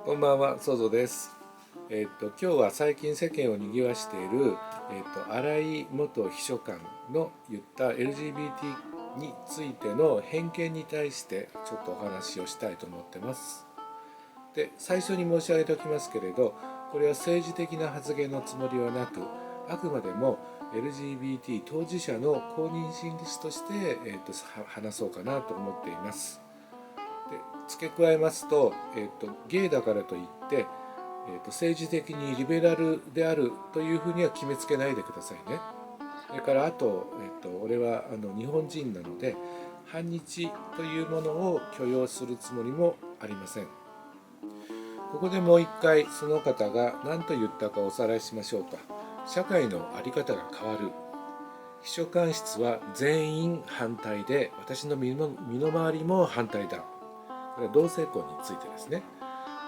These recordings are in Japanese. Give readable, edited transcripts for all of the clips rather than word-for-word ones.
こんばんは、ソゾです。今日は最近世間を賑わしている、新井元秘書官の言った LGBT についての偏見に対してちょっとお話をしたいと思ってます。で、最初に申し上げておきますけれど、これは政治的な発言のつもりはなく、あくまでも LGBT 当事者の公認心理師として、話そうかなと思っています。で付け加えますと、ゲイだからといって、政治的にリベラルであるというふうには決めつけないでくださいね。それからあと、俺は日本人なので反日というものを許容するつもりもありません。ここでもう一回その方が何と言ったかおさらいしましょうか。社会の在り方が変わる。秘書官室は全員反対で、私の身の回りも反対だ。これは同性婚についてですね。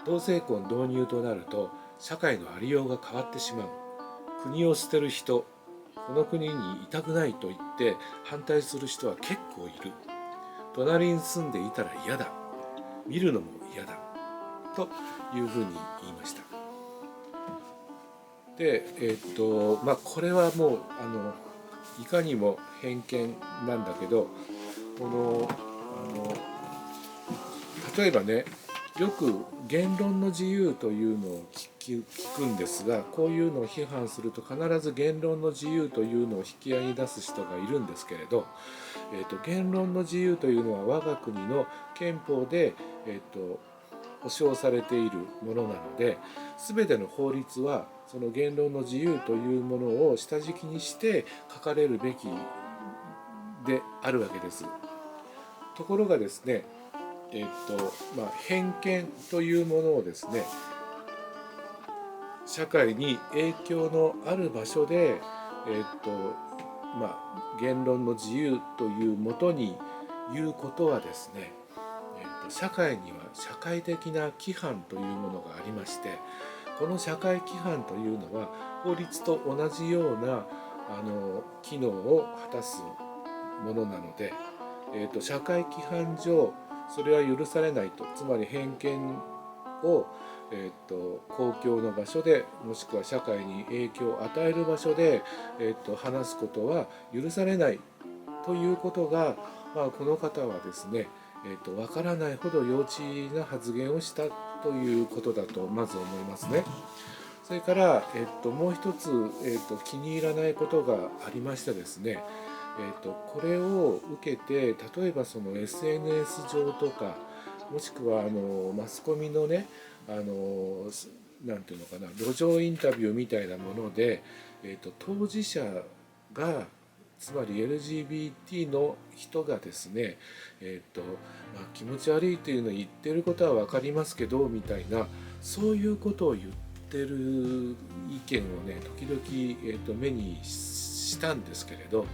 同性婚導入となると社会のありようが変わってしまう。国を捨てる人、この国にいたくないと言って反対する人は結構いる。隣に住んでいたら嫌だ。見るのも嫌だ。というふうに言いました。で、これはもういかにも偏見なんだけど、この例えばね、よく言論の自由というのを聞くんですが、こういうのを批判すると必ず言論の自由というのを引き合いに出す人がいるんですけれど、言論の自由というのは我が国の憲法で、保障されているものなので、全ての法律はその言論の自由というものを下敷きにして書かれるべきであるわけです。ところがですね、偏見というものをですね、社会に影響のある場所で、言論の自由というもとに言うことはですね、社会には社会的な規範というものがありまして、この社会規範というのは法律と同じような機能を果たすものなので、社会規範上それは許されないと、つまり偏見を、公共の場所でもしくは社会に影響を与える場所で、話すことは許されないということが、この方はですね、わからないほど幼稚な発言をしたということだとまず思いますね。それから、もう一つ、気に入らないことがありましてですね、これを受けて例えばその SNS 上とか、もしくはマスコミのね、なんていうのかな、路上インタビューみたいなもので、当事者が、つまり LGBT の人がですね、気持ち悪いというのを言ってることは分かりますけどみたいな、そういうことを言ってる意見をね、時々、目にしたんですけれど、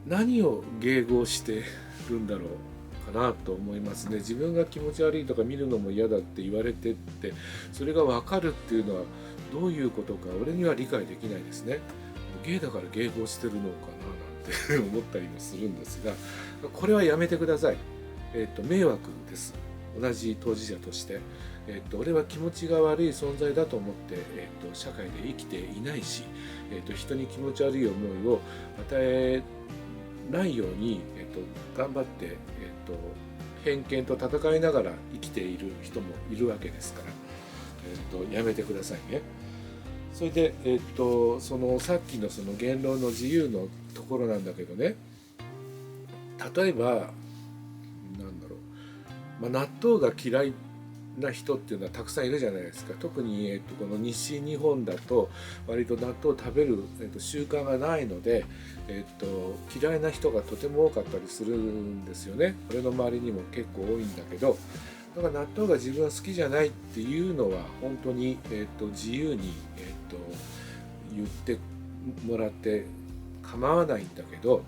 何を迎合してるんだろうかなと思いますね。自分が気持ち悪いとか見るのも嫌だって言われてって、それが分かるっていうのはどういうことか俺には理解できないですね。ゲイだから迎合してるのかななんて思ったりもするんですが、これはやめてください。迷惑です。同じ当事者として、俺は気持ちが悪い存在だと思って、社会で生きていないし、人に気持ち悪い思いを与えないように、頑張って、偏見と戦いながら生きている人もいるわけですから、やめてくださいね。それで、そのさっきのその言論の自由のところなんだけどね、例えばなんだろう、納豆が嫌いな人っていうのはたくさんいるじゃないですか。特に、この西日本だと割と納豆を食べる、習慣がないので、嫌いな人がとても多かったりするんですよね。俺の周りにも結構多いんだけど、だから納豆が自分は好きじゃないっていうのは本当に、自由に、言ってもらって構わないんだけど、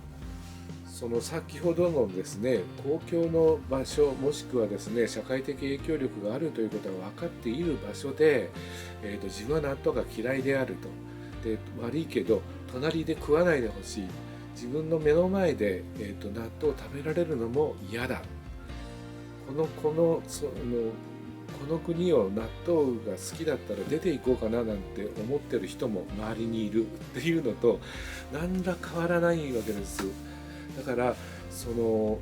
その先ほどのですね、公共の場所もしくはですね、社会的影響力があるということが分かっている場所で、自分は納豆が嫌いであると。で、悪いけど隣で食わないでほしい。自分の目の前で、納豆を食べられるのも嫌だ。この国を納豆が好きだったら出ていこうかななんて思ってる人も周りにいるっていうのと何ら変わらないわけです。だからその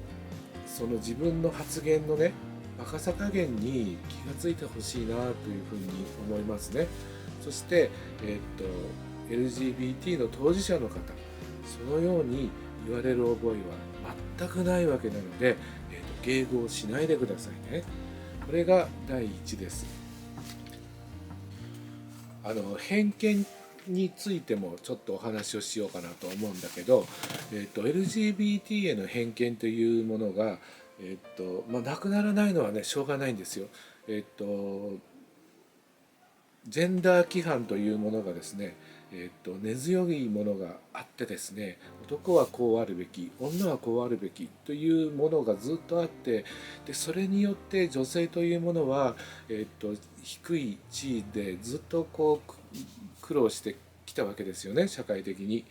自分の発言のねバカさ加減に気がついてほしいなというふうに思いますね。そして、LGBT の当事者の方そのように言われる覚えは全くないわけなので、迎合しないでくださいね。これが第一です。偏見についてもちょっとお話をしようかなと思うんだけど、LGBT への偏見というものが、なくならないのはねしょうがないんですよ。ジェンダー規範というものがですね、根強いものがあってですね、男はこうあるべき女はこうあるべきというものがずっとあって、でそれによって女性というものは、低い地位でずっとこう苦労してきたわけですよね、社会的に。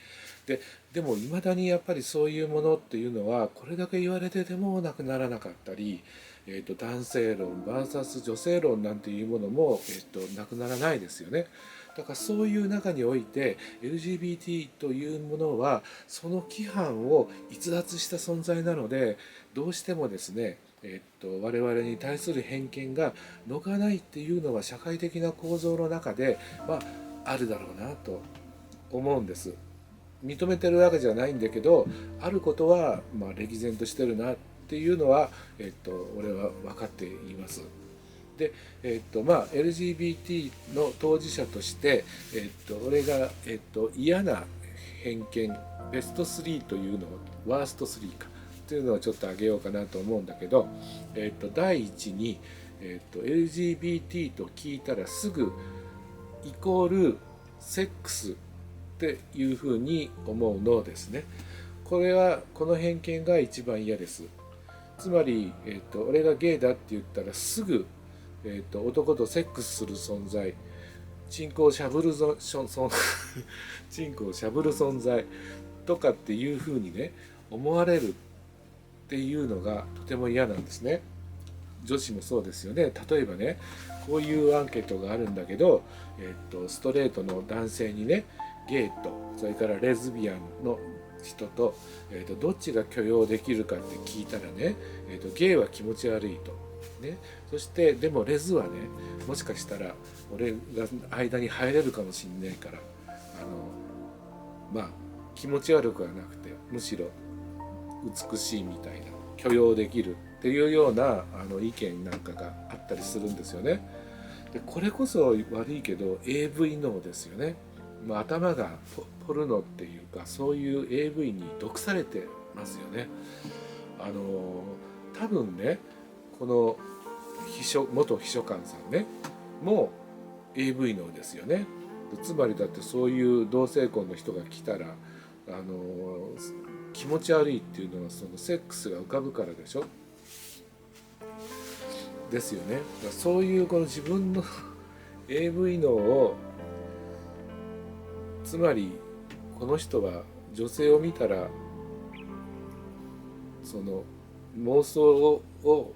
でもいまだにやっぱりそういうものっていうのはこれだけ言われててもなくならなかったり、男性論 VS 女性論なんていうものも、なくならないですよね。だからそういう中において LGBT というものはその規範を逸脱した存在なので、どうしてもですね、我々に対する偏見がのかないっていうのは社会的な構造の中で、あるだろうなと思うんです。認めてるわけじゃないんだけど、あることは歴然としてるなっていうのは、俺は分かっています。で、LGBT の当事者として、俺が、嫌な偏見ベスト3というのをワースト3かというのをちょっと挙げようかなと思うんだけど、第一に、LGBT と聞いたらすぐイコールセックスっていうふうに思うのですね。この偏見が一番嫌です。つまり、俺がゲイだって言ったらすぐ、男とセックスする存在、チンコをしゃぶるチンコをしゃぶる存在とかっていうふうにね思われるっていうのがとても嫌なんですね。女子もそうですよね。例えばね、こういうアンケートがあるんだけど、ストレートの男性にねゲイとそれからレズビアンの人と、どっちが許容できるかって聞いたらね、ゲイは気持ち悪いと、ね、そしてでもレズはねもしかしたら俺が間に入れるかもしれないから気持ち悪くはなくてむしろ美しいみたいな許容できるっていうような意見なんかがあったりするんですよね。でこれこそ悪いけど AV 脳ですよね。頭がポルノっていうかそういう AV に毒されてますよね。多分ねこの元秘書官さんねもう AV 脳ですよね。つまりだってそういう同性婚の人が来たら気持ち悪いっていうのはそのセックスが浮かぶからでしょ。ですよね。だからそういうこの自分のAV 脳をつまりこの人は女性を見たらその妄想を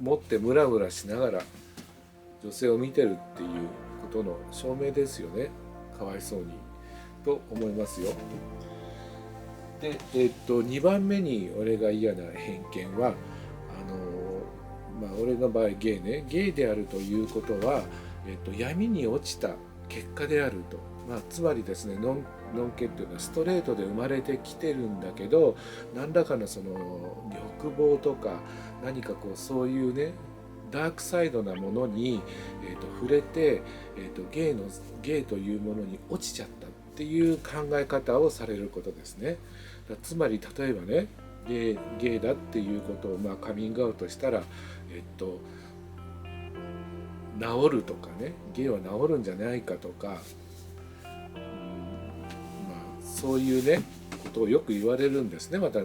持ってムラムラしながら女性を見てるっていうことの証明ですよね。かわいそうにと思いますよ。で、2番目に俺が嫌な偏見は俺の場合ゲイね、ゲイであるということは、闇に落ちた結果であると、つまりですねノンケっていうのはストレートで生まれてきてるんだけど何らかのその欲望とか何かこうそういうねダークサイドなものに、触れて、ゲイというものに落ちちゃったっていう考え方をされることですね。つまり例えばねゲイだっていうことをカミングアウトしたら治るとかねゲイは治るんじゃないかとか、そういうねことをよく言われるんですね。また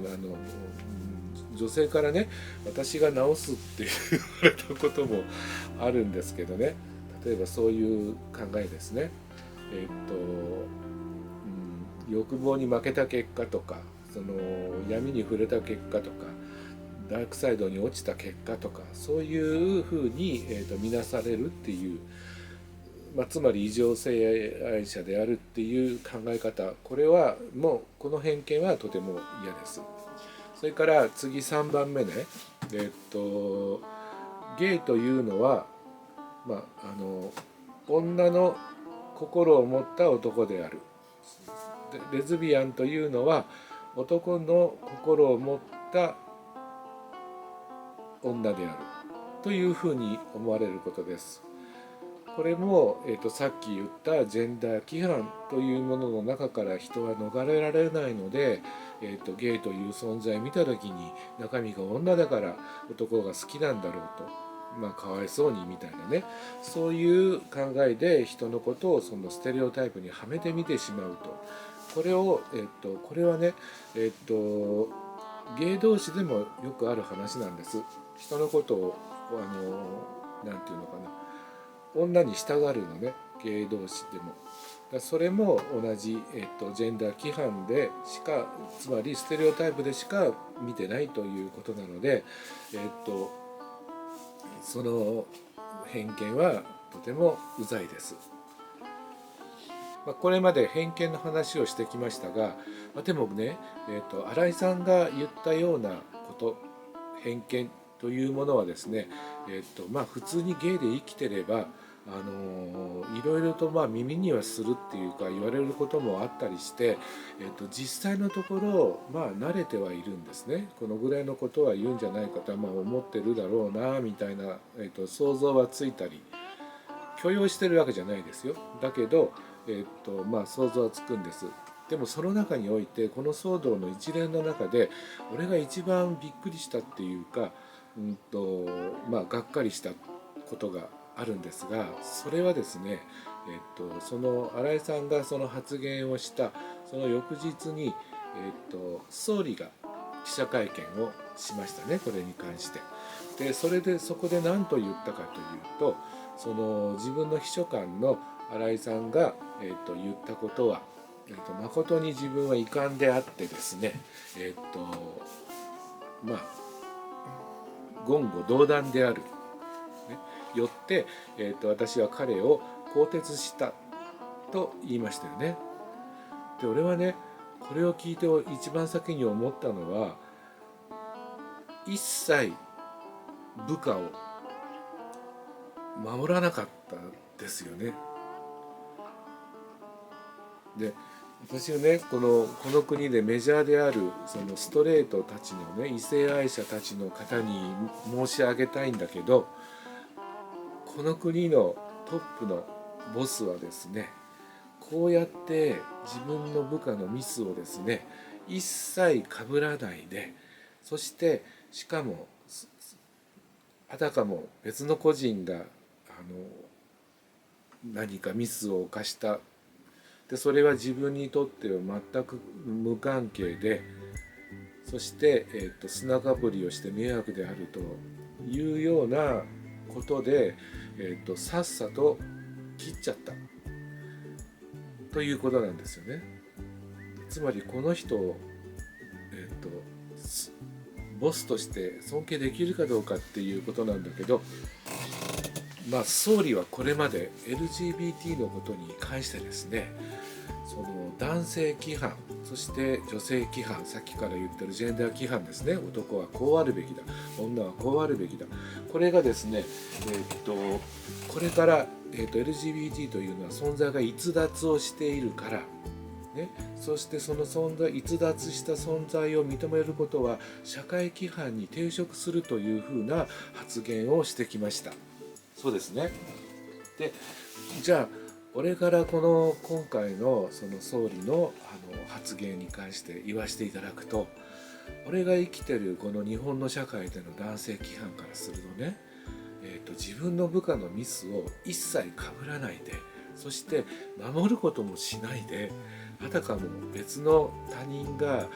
女性からね私が治すって言われたこともあるんですけどね。例えばそういう考えですね。欲望に負けた結果とかその闇に触れた結果とかダークサイドに落ちた結果とか、そういうふうに、見なされるっていう、つまり異常性愛者であるっていう考え方、これはもうこの偏見はとても嫌です。それから次3番目ね、ゲイというのは、女の心を持った男である。でレズビアンというのは男の心を持った女であるというふうに思われることです。これも、さっき言ったジェンダー規範というものの中から人は逃れられないので、ゲイという存在を見た時に中身が女だから男が好きなんだろうと、かわいそうにみたいなね、そういう考えで人のことをそのステレオタイプにはめてみてしまうと。これを、これはね、ゲイ同士でもよくある話なんです。人のことをなんていうのかな、女に従うのね、ゲイ同士でも。それも同じ、ジェンダー規範でしか、つまりステレオタイプでしか見てないということなので、その偏見はとてもうざいです。これまで偏見の話をしてきましたが、でもね、新井さんが言ったようなこと、偏見というものはですね、普通にゲイで生きてればいろいろと耳にはするっていうか言われることもあったりして、実際のところ慣れてはいるんですね。このぐらいのことは言うんじゃないかとは思ってるだろうなみたいな、想像はついたり、許容してるわけじゃないですよ。だけど、想像はつくんです。でもその中においてこの騒動の一連の中で俺が一番びっくりしたっていうか、がっかりしたことがあるんですが、それはですね、その新井さんがその発言をしたその翌日に、総理が記者会見をしましたね、これに関して。でそこで何と言ったかというと、その自分の秘書官の新井さんが、言ったことは、誠に自分は遺憾であってですね、言語道断である、よって、私は彼を更迭したと言いましたよね。で俺はね、これを聞いて一番先に思ったのは、一切部下を守らなかったですよね。で私はね、この国でメジャーであるそのストレートたちのね、異性愛者たちの方に申し上げたいんだけど、この国のトップのボスはですね、こうやって自分の部下のミスをですね、一切かぶらないで、そしてしかもあたかも別の個人が何かミスを犯した、でそれは自分にとっては全く無関係で、そして、砂かぶりをして迷惑であるというようなことで、さっさと切っちゃったということなんですよね。つまりこの人を、ボスとして尊敬できるかどうかっていうことなんだけど、総理はこれまで LGBT のことに関してですね、その男性規範、そして女性規範、さっきから言ってるジェンダー規範ですね、男はこうあるべきだ、女はこうあるべきだ、これがですね、これから、LGBT というのは存在が逸脱をしているから、ね、そしてその逸脱した存在を認めることは社会規範に抵触するというふうな発言をしてきました。そうですね。でじゃあ俺から今回のその総理の発言に関して言わせていただくと、俺が生きてるこの日本の社会での男性規範からするとね、自分の部下のミスを一切かぶらないで、そして守ることもしないで、あたかも別の他人が、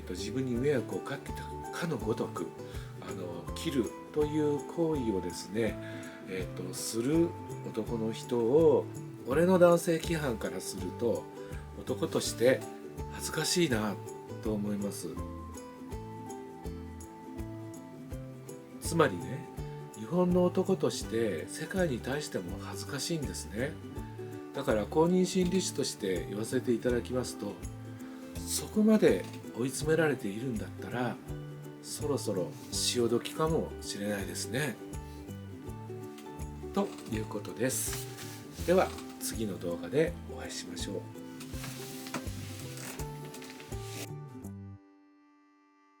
自分に迷惑をかけたかのごとく切るという行為をですね、する男の人を、俺の男性規範からすると男として恥ずかしいなと思います。つまりね、日本の男として世界に対しても恥ずかしいんですね。だから公認心理師として言わせていただきますと、そこまで追い詰められているんだったら、そろそろ潮時かもしれないですね。ということです。では次の動画でお会いしましょう。